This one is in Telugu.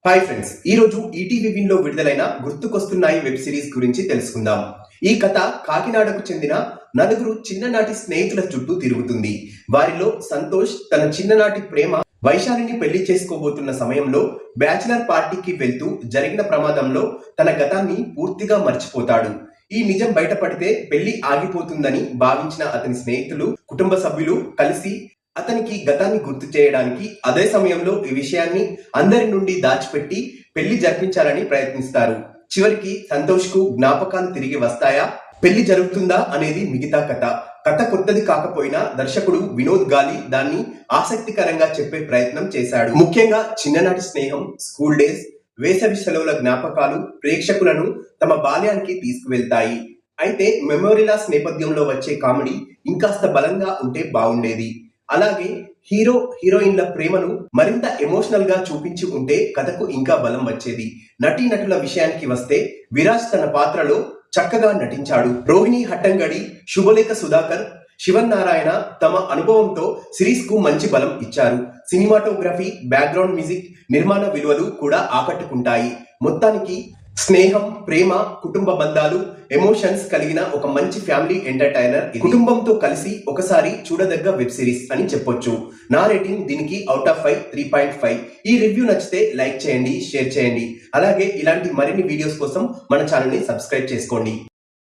హాయ్ ఫ్రెండ్స్, ఈ రోజు ఈటీవీ విన్ లో విడుదలైన గుర్తుకొస్తున్నాయి వెబ్ సిరీస్ గురించి తెలుసుకుందాం. ఈ కథ కాకినాడకు చెందిన నలుగురు చిన్ననాటి స్నేహితుల చుట్టూ తిరుగుతుంది. వారిలో సంతోష్ తన చిన్ననాటి ప్రేమ వైశాలిని పెళ్లి చేసుకోబోతున్న సమయంలో బ్యాచిలర్ పార్టీకి వెళ్తూ జరిగిన ప్రమాదంలో తన గతాన్ని పూర్తిగా మర్చిపోతాడు. ఈ నిజం బయటపడితే పెళ్లి ఆగిపోతుందని భావించిన అతని స్నేహితులు, కుటుంబ సభ్యులు కలిసి అతనికి గతాన్ని గుర్తు చేయడానికి అదే సమయంలో ఈ విషయాన్ని అందరి నుండి దాచిపెట్టి పెళ్లి జరిపించాలని ప్రయత్నిస్తారు. చివరికి సంతోష్ కు జ్ఞాపకాలు తిరిగి వస్తాయా, పెళ్లి జరుగుతుందా అనేది మిగతా కథ. కథ కొత్తది కాకపోయినా దర్శకుడు వినోద్ గాలి దాన్ని ఆసక్తికరంగా చెప్పే ప్రయత్నం చేశాడు. ముఖ్యంగా చిన్ననాటి స్నేహం, స్కూల్ డేస్, వేసవి సెలవుల జ్ఞాపకాలు ప్రేక్షకులను తమ బాల్యానికి తీసుకువెళ్తాయి. అయితే మెమోరీలాస్ నేపథ్యంలో వచ్చే కామెడీ ఇంకాస్త బలంగా ఉంటే బాగుండేది. అలాగే హీరో హీరోయిన్ల ప్రేమను మరింత ఎమోషనల్ గా చూపించి ఉంటే కథకు ఇంకా బలం వచ్చేది. నటీనటుల విషయానికి వస్తే విరాజ్ తన పాత్రలో చక్కగా నటించాడు. రోహిణి హట్టంగడి, శుభలేఖ సుధాకర్, శివన్నారాయణ తమ అనుభవంతో సిరీస్ కు మంచి బలం ఇచ్చారు. సినిమాటోగ్రఫీ, బ్యాక్గ్రౌండ్ మ్యూజిక్, నిర్మాణ విలువలు కూడా ఆకట్టుకుంటాయి. మొత్తానికి స్నేహం, ప్రేమ, కుటుంబ బంధాలు, ఎమోషన్స్ కలిగిన ఒక మంచి ఫ్యామిలీ ఎంటర్టైనర్. కుటుంబంతో కలిసి ఒకసారి చూడదగ్గ వెబ్ సిరీస్ అని చెప్పొచ్చు. నా రేటింగ్ దీనికి అవుట్ ఆఫ్ 5 3.5. ఈ రివ్యూ నచ్చితే లైక్ చేయండి, షేర్ చేయండి. అలాగే ఇలాంటి మరిన్ని వీడియోస్ కోసం మన ఛానల్ ని సబ్స్క్రైబ్ చేసుకోండి.